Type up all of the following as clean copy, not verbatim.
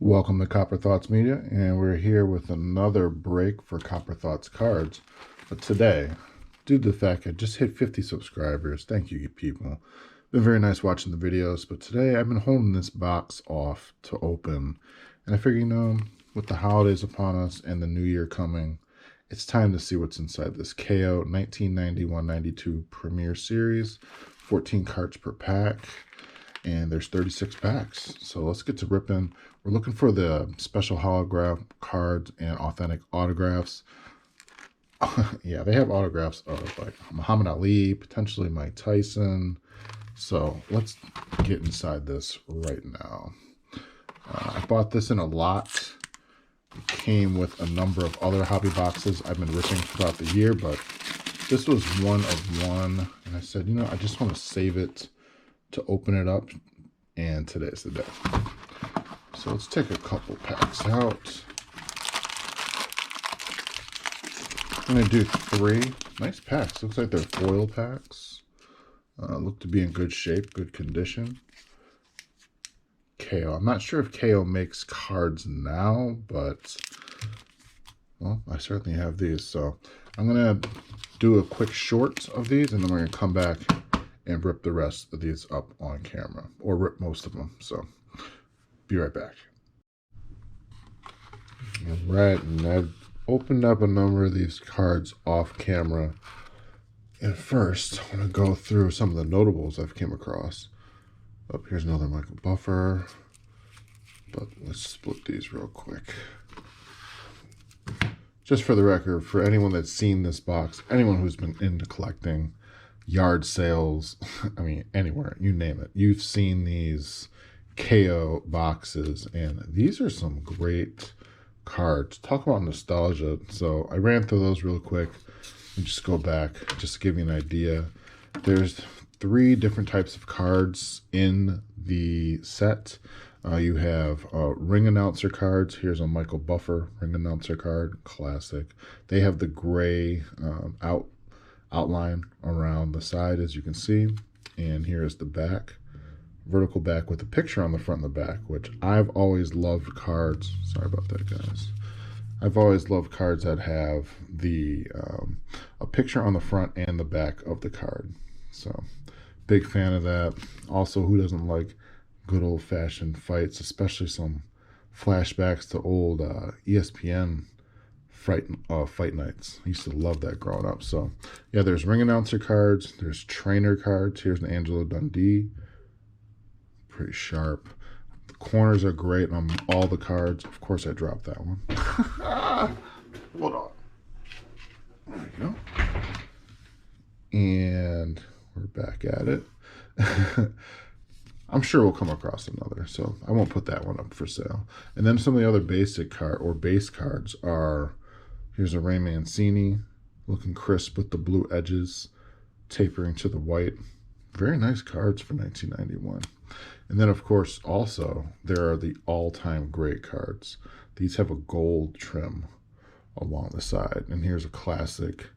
Welcome to Copper Thoughts Media, and we're here with another break for Copper Thoughts Cards. But today, due to the fact I just hit 50 subscribers, thank you people. Been very nice watching the videos, but today I've been holding this box off to open, and I figure, with the holidays upon us and the new year coming, it's time to see what's inside this Kayo 1991-92 Premier Series, 14 cards per pack. And there's 36 packs. So let's get to ripping. We're looking for the special holograph cards and authentic autographs. Yeah, they have autographs of like Muhammad Ali, potentially Mike Tyson. So let's get inside this right now. I bought this in a lot. It came with a number of other hobby boxes I've been ripping throughout the year, but this was one of one. And I said, I just want to save it to open it up, and today's the day. So let's take a couple packs out. I'm gonna do 3 nice packs. Looks like they're foil packs. Look to be in good shape, good condition. Kayo. I'm not sure if Kayo makes cards now, but well, I certainly have these. So I'm gonna do a quick short of these, and then we're gonna come back and rip the rest of these up on camera, or rip most of them. So be right back. All right, and I've opened up a number of these cards off camera. And first, I want to go through some of the notables I've came across. Oh, here's another Michael Buffer. But let's split these real quick. Just for the record, for anyone that's seen this box, anyone who's been into collecting, yard sales, I mean, anywhere, you name it. You've seen these Kayo boxes, and these are some great cards. Talk about nostalgia. So I ran through those real quick and just go back just to give you an idea. There's 3 different types of cards in the set. You have ring announcer cards. Here's a Michael Buffer ring announcer card, classic. They have the gray outline around the side, as you can see. And here is the back, vertical back with a picture on the front and the back, which I've always loved cards. Sorry about that, guys. I've always loved cards that have the a picture on the front and the back of the card. So big fan of that. Also, who doesn't like good old-fashioned fights, especially some flashbacks to old ESPN fight nights. I used to love that growing up. So yeah, there's ring announcer cards, there's trainer cards. Here's an Angelo Dundee, pretty sharp. The corners are great on all the cards. Of course I dropped that one. Hold on, there you go. And we're back at it. I'm sure we'll come across another, so I won't put that one up for sale. And then some of the other basic card or base cards are, here's a Ray Mancini, looking crisp with the blue edges, tapering to the white. Very nice cards for 1991. And then, of course, also, there are the all-time great cards. These have a gold trim along the side. And here's a classic.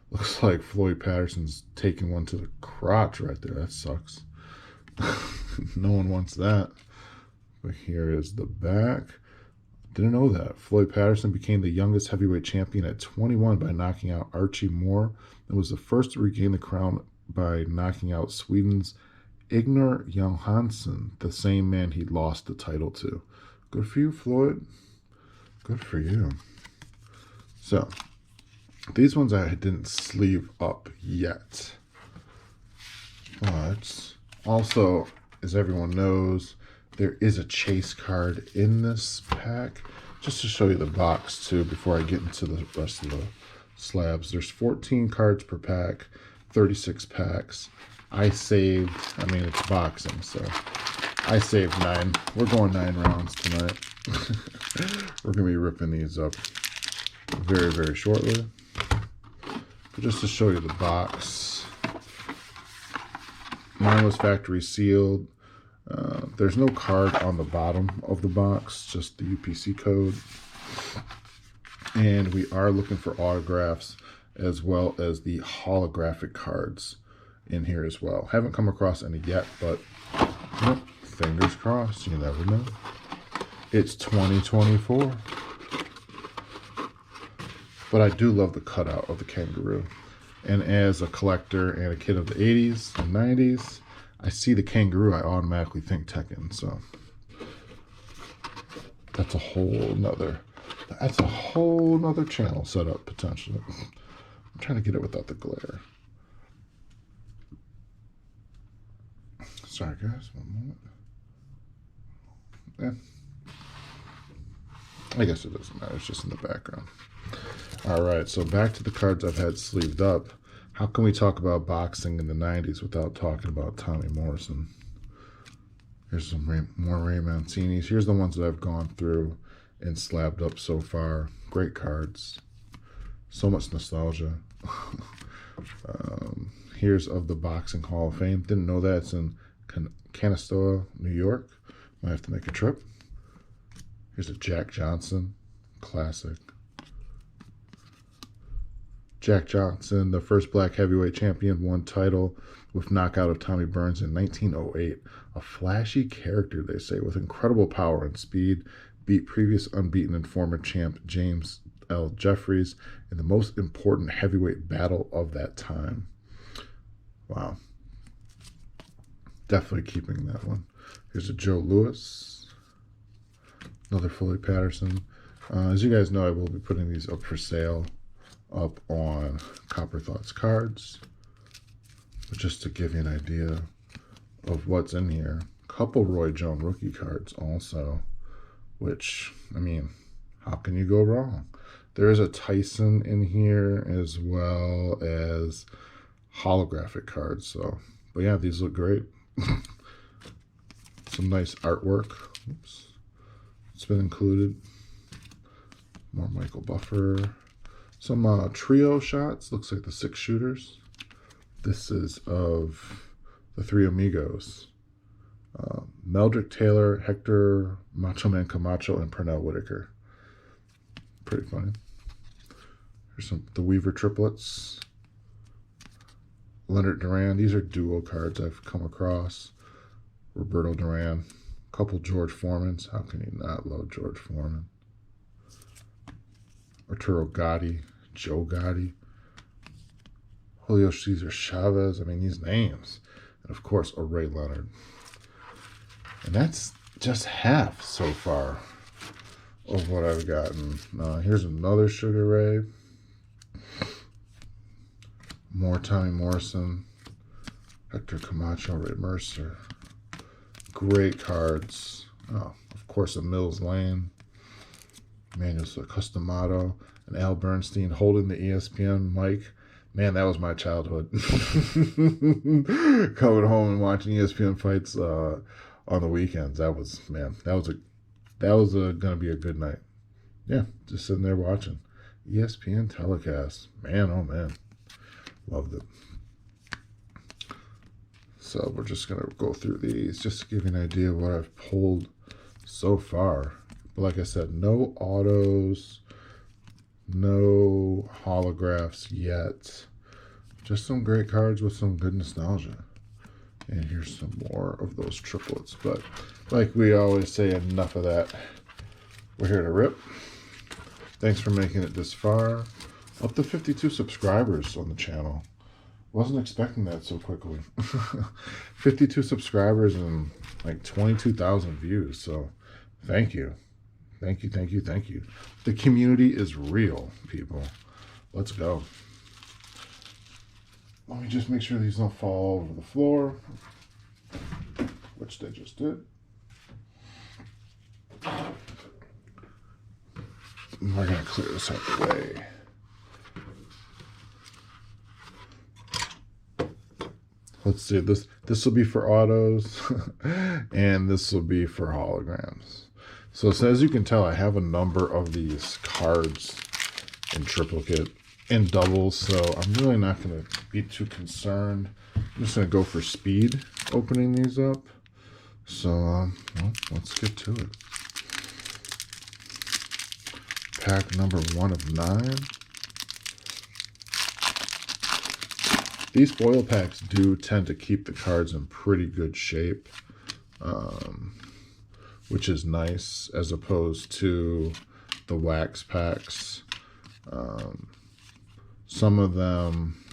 Looks like Floyd Patterson's taking one to the crotch right there. That sucks. No one wants that. But here is the back. Didn't know that. Floyd Patterson became the youngest heavyweight champion at 21 by knocking out Archie Moore, and was the first to regain the crown by knocking out Sweden's Ignor Johansson, the same man he lost the title to. Good for you, Floyd. Good for you. So, these ones I didn't sleeve up yet. But also, as everyone knows, there is a chase card in this pack. Just to show you the box too before I get into the rest of the slabs. There's 14 cards per pack, 36 packs. It's boxing, so I saved 9. We're going 9 rounds tonight. We're going to be ripping these up very, very shortly. But just to show you the box, mine was factory sealed. There's no card on the bottom of the box, just the UPC code. And we are looking for autographs as well as the holographic cards in here as well. Haven't come across any yet, but fingers crossed, you never know. It's 2024. But I do love the cutout of the kangaroo. And as a collector and a kid of the 80s and 90s, I see the kangaroo, I automatically think Tekken. So that's a whole nother channel setup potentially. I'm trying to get it without the glare. Sorry guys, one moment. I guess it doesn't matter, it's just in the background. All right, so back to the cards I've had sleeved up. How can we talk about boxing in the 90s without talking about Tommy Morrison? Here's some more Ray Mancinis. Here's the ones that I've gone through and slabbed up so far. Great cards. So much nostalgia. Here's of the Boxing Hall of Fame. Didn't know that. It's in Canastota, New York. Might have to make a trip. Here's a Jack Johnson. Classic. Jack Johnson, the first black heavyweight champion, won title with knockout of Tommy Burns in 1908. A flashy character, they say, with incredible power and speed, beat previous unbeaten and former champ James L. Jeffries in the most important heavyweight battle of that time. Wow. Definitely keeping that one. Here's a Joe Louis. Another Foley Patterson. As you guys know, I will be putting these up for sale up on CopperThoughtsCards. But just to give you an idea of what's in here, a couple Roy Jones rookie cards also, which, I mean, how can you go wrong? There is a Tyson in here as well as holographic cards. So, but yeah, these look great. Some nice artwork. Oops. It's been included. More Michael Buffer. Some trio shots. Looks like the 6 shooters. This is of the 3 Amigos. Meldrick Taylor, Hector, Macho Man Camacho, and Pernell Whitaker. Pretty funny. Here's the Weaver triplets. Leonard Duran. These are duo cards I've come across. Roberto Duran. A couple George Foremans. How can you not love George Foreman? Arturo Gotti. Joe Gotti. Julio Cesar Chavez. I mean, these names. And of course, a Ray Leonard. And that's just half so far of what I've gotten. Here's another Sugar Ray. More Tommy Morrison. Hector Camacho, Ray Mercer. Great cards. Oh, of course, a Mills Lane. Manuel Customato. And Al Bernstein holding the ESPN mic. Man, that was my childhood. Coming home and watching ESPN fights on the weekends. That was gonna be a good night. Yeah, just sitting there watching ESPN telecast. Man, oh man, loved it. So we're just gonna go through these just to give you an idea of what I've pulled so far. But like I said, no autos, no holographs yet. Just some great cards with some good nostalgia. And here's some more of those triplets. But like we always say, enough of that. We're here to rip. Thanks for making it this far. Up to 52 subscribers on the channel. Wasn't expecting that so quickly. 52 subscribers and like 22,000 views. So thank you. Thank you, thank you, thank you. The community is real, people. Let's go. Let me just make sure these don't fall over the floor, which they just did. We're going to clear this out of the way. Let's see, this will be for autos, and this will be for holograms. So as you can tell, I have a number of these cards in triplicate and doubles, so I'm really not going to be too concerned. I'm just going to go for speed opening these up. So, well, let's get to it. Pack number 1 of 9. These foil packs do tend to keep the cards in pretty good shape. which is nice as opposed to the wax packs. Some of them,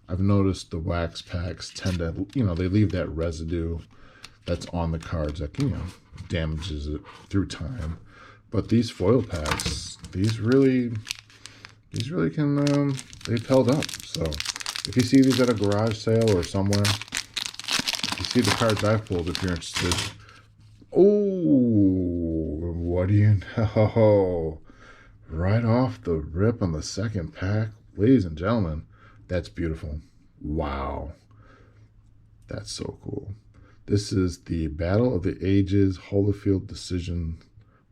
I've noticed the wax packs tend to, they leave that residue that's on the cards that, damages it through time. But these foil packs, these really can, they've held up. So if you see these at a garage sale or somewhere, if you see the cards I've pulled, if you're interested, oh, what do you know? Right off the rip on the second pack, ladies and gentlemen, that's beautiful. Wow. That's so cool. This is the Battle of the Ages Holyfield Decision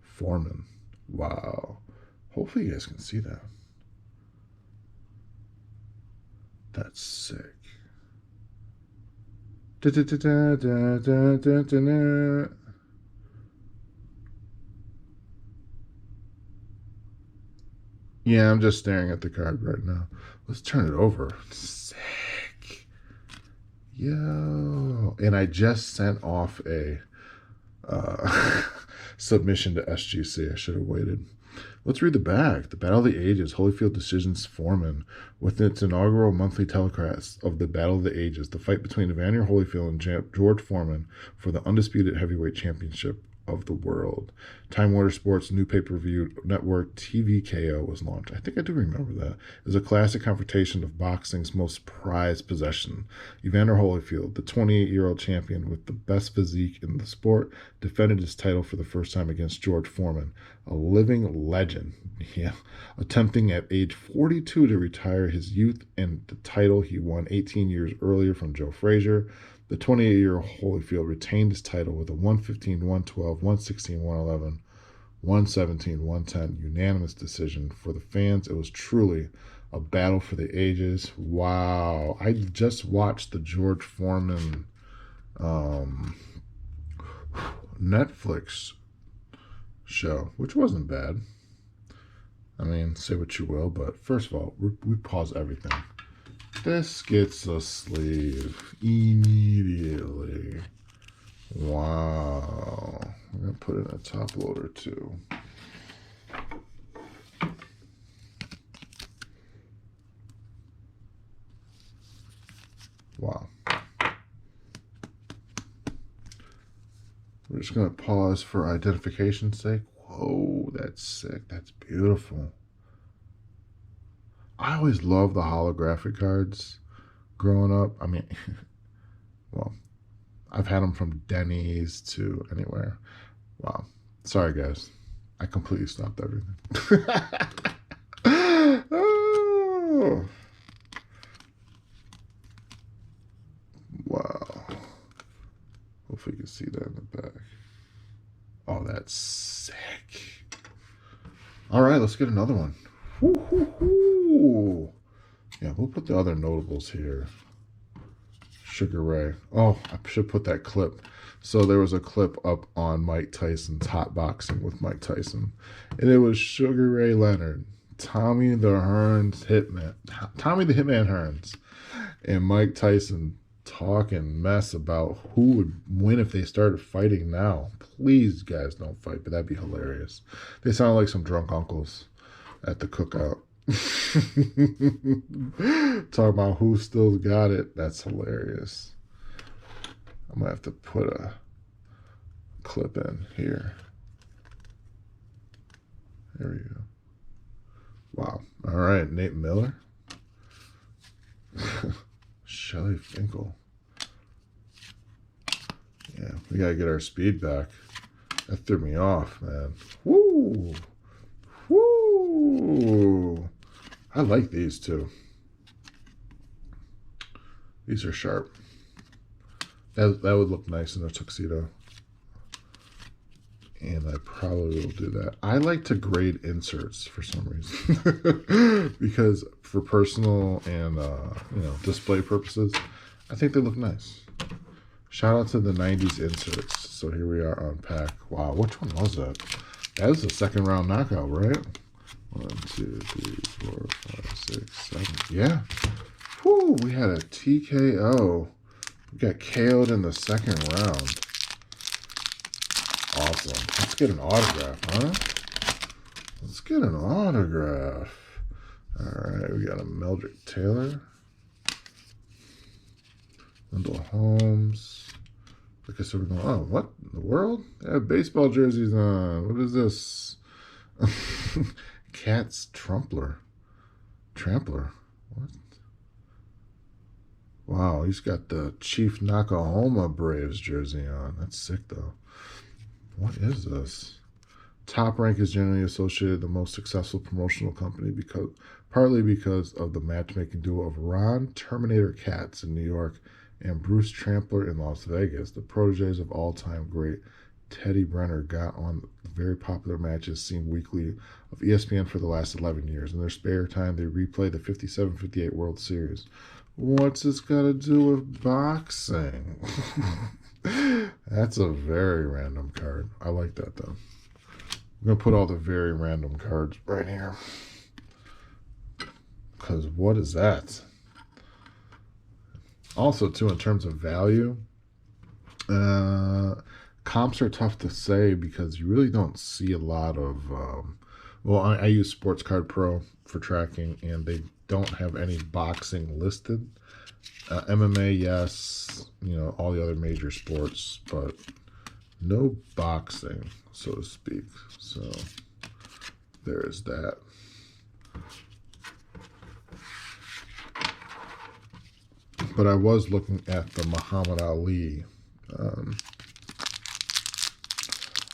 Foreman. Wow. Hopefully you guys can see that. That's sick. Da, da, da, da, da, da, da, da. Yeah, I'm just staring at the card right now. Let's turn it over. Sick. Yo. And I just sent off a submission to SGC. I should have waited. Let's read the back. The Battle of the Ages, Holyfield Decisions Foreman, with its inaugural monthly telecast of the Battle of the Ages, the fight between Evander Holyfield and George Foreman for the undisputed heavyweight championship of the world. Time Warner Sports' new pay-per-view network TVKO was launched. I think I do remember that. It was a classic confrontation of boxing's most prized possession. Evander Holyfield, the 28-year-old champion with the best physique in the sport, defended his title for the first time against George Foreman, a living legend, attempting at age 42 to retire his youth and the title he won 18 years earlier from Joe Frazier. The 28-year-old Holyfield retained his title with a 115, 112, 116, 111, 117, 110 unanimous decision. For the fans, it was truly a battle for the ages. Wow. I just watched the George Foreman Netflix show, which wasn't bad. I mean, say what you will, but first of all, we pause everything. This gets a sleeve immediately. Wow. I'm going to put it in a top loader too. Wow. We're just going to pause for identification's sake. Whoa, that's sick. That's beautiful. I always loved the holographic cards growing up. I mean, well, I've had them from Denny's to anywhere. Wow. Sorry, guys. I completely stopped everything. Oh. Wow. Hopefully you can see that in the back. Oh, that's sick. All right, let's get another one. Woo-hoo-hoo. Yeah, we'll put the other notables here. Sugar Ray. Oh, I should put that clip. So there was a clip up on Mike Tyson's Hot Boxing with Mike Tyson. And it was Sugar Ray Leonard, Tommy the Hitman Hearns, and Mike Tyson talking mess about who would win if they started fighting now. Please, guys, don't fight, but that'd be hilarious. They sound like some drunk uncles at the cookout. Talking about who still got it. That's hilarious. I'm gonna have to put a clip in here. There we go. Wow. All right, Nate Miller. Shelly Finkel. Yeah, we gotta get our speed back. That threw me off, man. Woo! Woo! I like these too. These are sharp. That would look nice in a tuxedo. And I probably will do that. I like to grade inserts for some reason. Because for personal and display purposes, I think they look nice. Shout out to the 90s inserts. So here we are on pack. Wow, which one was that? That was a second round knockout, right? 1, 2, 3, 4, 5, 6, 7. Yeah. Whew, we had a TKO. We got KO'd in the second round. awesome. Let's get an autograph, huh? Let's get an autograph. All right, we got a Mildred Taylor. Wendell Holmes. Like I said, we're going, oh, what in the world? They have baseball jerseys on. What is this? Cat's Trampler. What? Wow, he's got the Chief Nakahoma Braves jersey on. That's sick, though. What is this? Top Rank is generally associated with the most successful promotional company partly because of the matchmaking duo of Ron Terminator Katz in New York and Bruce Trampler in Las Vegas. The proteges of all-time great Teddy Brenner got on the very popular matches seen weekly of ESPN for the last 11 years. In their spare time, they replay the 57-58 World Series. What's this got to do with boxing? That's a very random card. I like that, though. I'm going to put all the very random cards right here. Because what is that? Also, too, in terms of value, comps are tough to say because you really don't see a lot of... well, I use Sports Card Pro for tracking, and they don't have any boxing listed. MMA, yes, you know, all the other major sports, but no boxing, so to speak. So there is that. But I was looking at the Muhammad Ali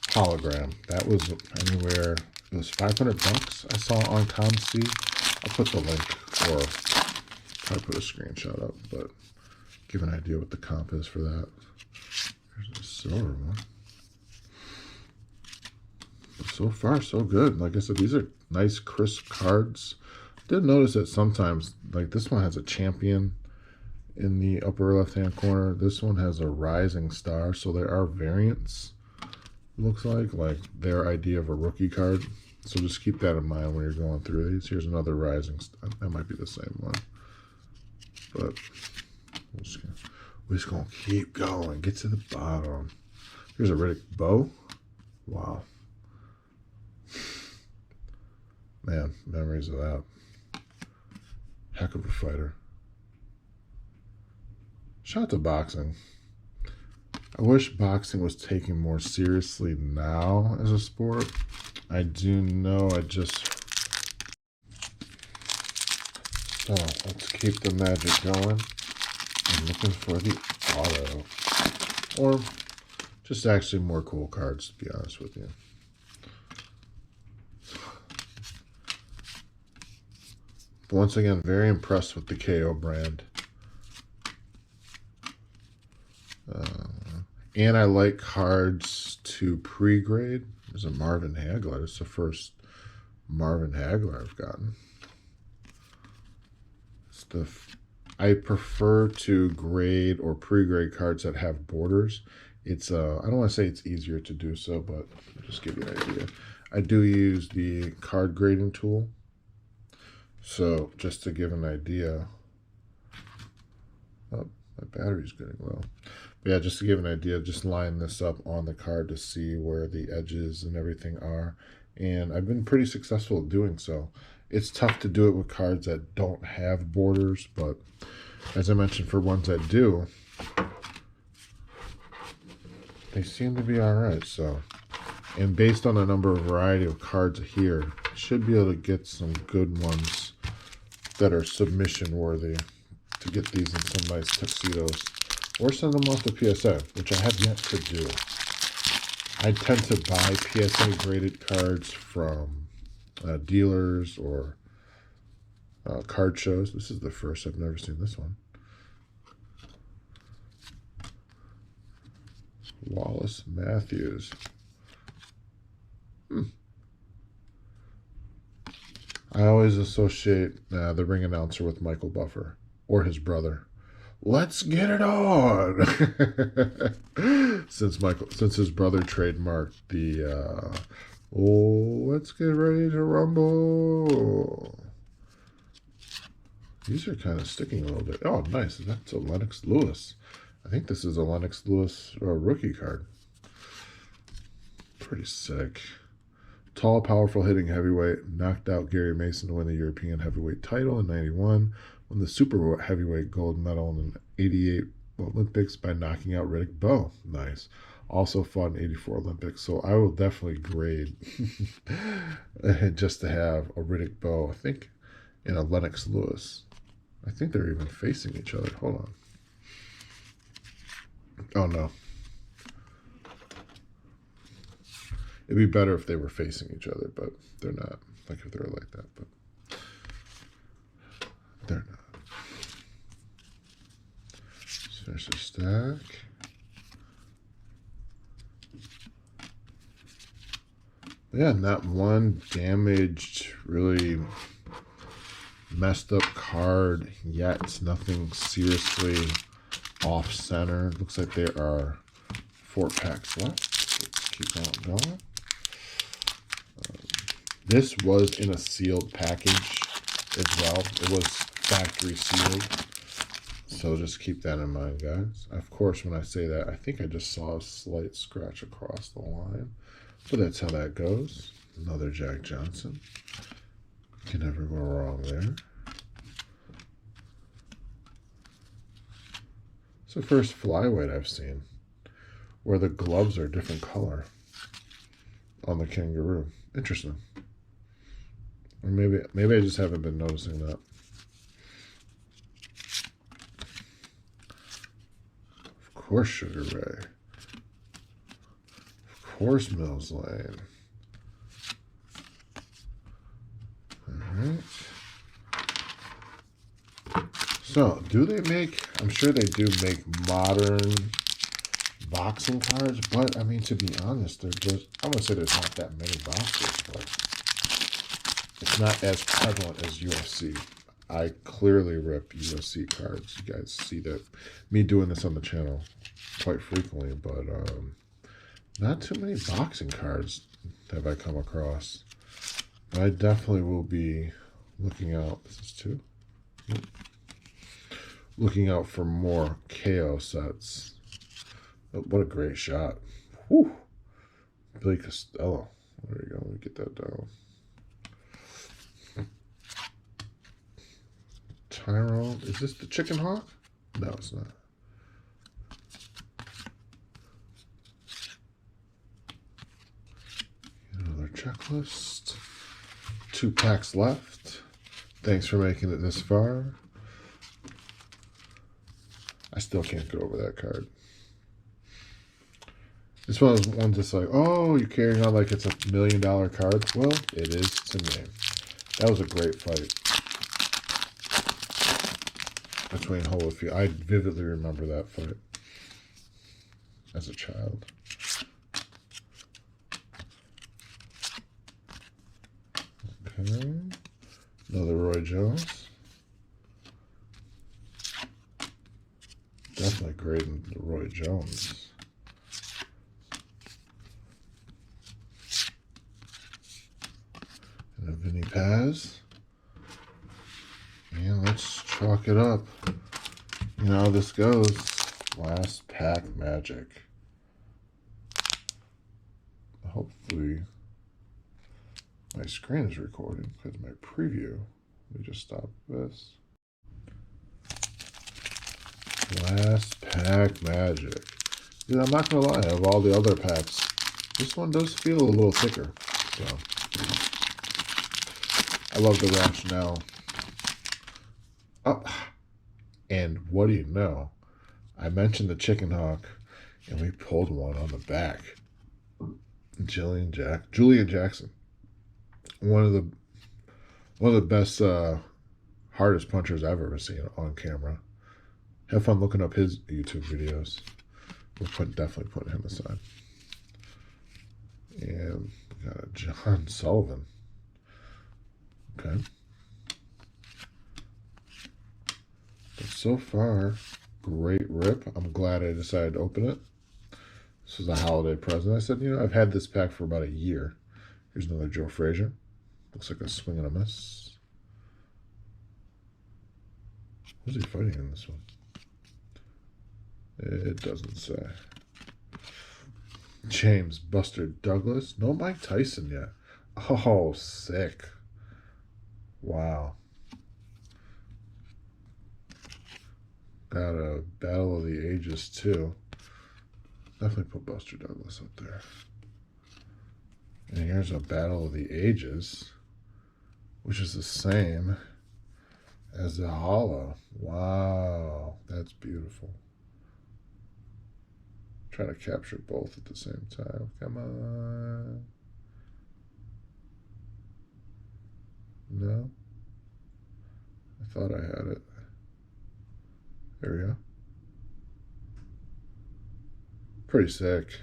hologram. That was anywhere, it was $500 I saw on ComC. I'll put the link or probably put a screenshot up, but give an idea what the comp is for that. There's a silver one. But so far, so good. Like I said, these are nice, crisp cards. Did notice that sometimes, like this one has a champion in the upper left-hand corner. This one has a rising star, so there are variants, looks like their idea of a rookie card. So just keep that in mind when you're going through these. Here's another rising star. That might be the same one. But we're just going to keep going. Get to the bottom. Here's a Riddick Bowe. Wow. Man, memories of that. Heck of a fighter. Shout out to boxing. I wish boxing was taken more seriously now as a sport. I do know So let's keep the magic going. I'm looking for the auto. Or just actually more cool cards, to be honest with you. But once again, very impressed with the Kayo brand. And I like cards to pre-grade. There's a Marvin Hagler. It's the first Marvin Hagler I've gotten. I prefer to grade or pre-grade cards that have borders. It's I don't want to say it's easier to do so, but I'll just give you an idea. I do use the card grading tool. So just to give an idea. Oh, my battery's getting low. But yeah, just to give an idea, just line this up on the card to see where the edges and everything are. And I've been pretty successful at doing so. It's tough to do it with cards that don't have borders, but as I mentioned, for ones that do, they seem to be all right. So, and based on the number of variety of cards here, I should be able to get some good ones that are submission worthy to get these in some nice tuxedos. Or send them off to PSA, which I have yet to do. I tend to buy PSA graded cards from dealers or card shows. This is the first. I've never seen this one. Wallace Matthews. I always associate the ring announcer with Michael Buffer or his brother. Let's get it on. Since his brother trademarked the let's get ready to rumble. These are kind of sticking a little bit. Oh, nice. That's a Lennox Lewis. I think this is a Lennox Lewis rookie card. pretty sick. Tall, powerful hitting heavyweight. Knocked out Gary Mason to win the European heavyweight title in 91. Won the super heavyweight gold medal in the 88 Olympics by knocking out Riddick Bowe. Nice. Also fought in 84 Olympics. So I will definitely grade just to have a Riddick Bowe, I think, and a Lennox Lewis. I think they're even facing each other. Hold on. Oh, no. It'd be better if they were facing each other, but they're not. Like if they were like that, but they're not. Let's finish the stack. Yeah, not one damaged, really messed up card yet. Nothing seriously off center. Looks like there are 4 packs left. Let's keep on going. This was in a sealed package as well. It was factory sealed. So just keep that in mind, guys. Of course, when I say that, I think I just saw a slight scratch across the line. But that's how that goes. Another Jack Johnson. Can never go wrong there. It's the first flyweight I've seen where the gloves are a different color on the kangaroo. Interesting. Or maybe I just haven't been noticing that. Of course, Sugar Ray. Of course, Mills Lane. All right. So, do they make, I'm sure they do make modern boxing cards, but I mean, to be honest, they're just, I wouldn't say there's not that many boxes, but it's not as prevalent as UFC. I clearly rip UFC cards. You guys see that, me doing this on the channel quite frequently, but not too many boxing cards have I come across. I definitely will be looking out. This is 2. Looking out for more Kayo sets. Oh, what a great shot. Whew. Billy Costello. There you go. Let me get that down. Tyrone. Is this the Chicken Hawk? No, it's not. Another checklist. 2 packs left. Thanks for making it this far. I still can't get over that card. It's one of those ones that's like, oh, you're carrying on like it's $1 million card. Well, it is to me. That was a great fight between Holyfield. I vividly remember that fight as a child. Okay. Another Roy Jones. Definitely grading the Roy Jones. And a Vinny Paz. And let's chalk it up. You know how this goes. Last pack magic. Hopefully my screen is recording because my preview. Let me just stop this. Last pack magic. You know, I'm not gonna lie, of all the other packs, this one does feel a little thicker. So I love the rationale. Oh, and what do you know? I mentioned the Chicken Hawk, and we pulled one on the back. Julian Jackson, one of the best, hardest punchers I've ever seen on camera. Have fun looking up his YouTube videos. We'll definitely put him aside. And we got a John Sullivan. Okay. But so far, great rip. I'm glad I decided to open it. This was a holiday present. I said, you know, I've had this pack for about a year. Here's another Joe Frazier. Looks like a swing and a miss. Who's he fighting in this one? It doesn't say. James Buster Douglas. No Mike Tyson yet. Oh, sick. Wow. Got a Battle of the Ages too. Definitely put Buster Douglas up there. And here's a Battle of the Ages, which is the same as the hollow. Wow, that's beautiful. Try to capture both at the same time. Come on. No? I thought I had it. There we go. Pretty sick.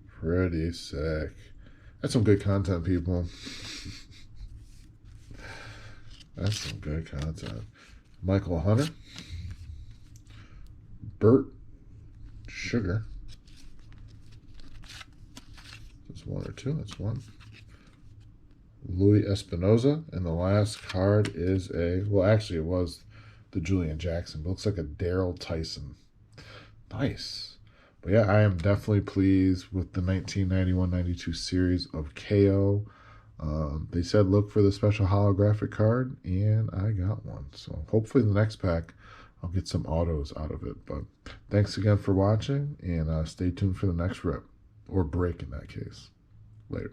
Pretty sick. That's some good content, people. That's some good content. Michael Hunter. Bert Sugar. That's one or two. That's one. Louis Espinoza. And the last card is a, well, actually, it was the Julian Jackson, but looks like a Daryl Tyson. Nice. But yeah, I am definitely pleased with the 1991-92 series of Kayo. They said look for the special holographic card, and I got one. So hopefully the next pack, I'll get some autos out of it. But thanks again for watching, and stay tuned for the next rip, or break in that case. Later.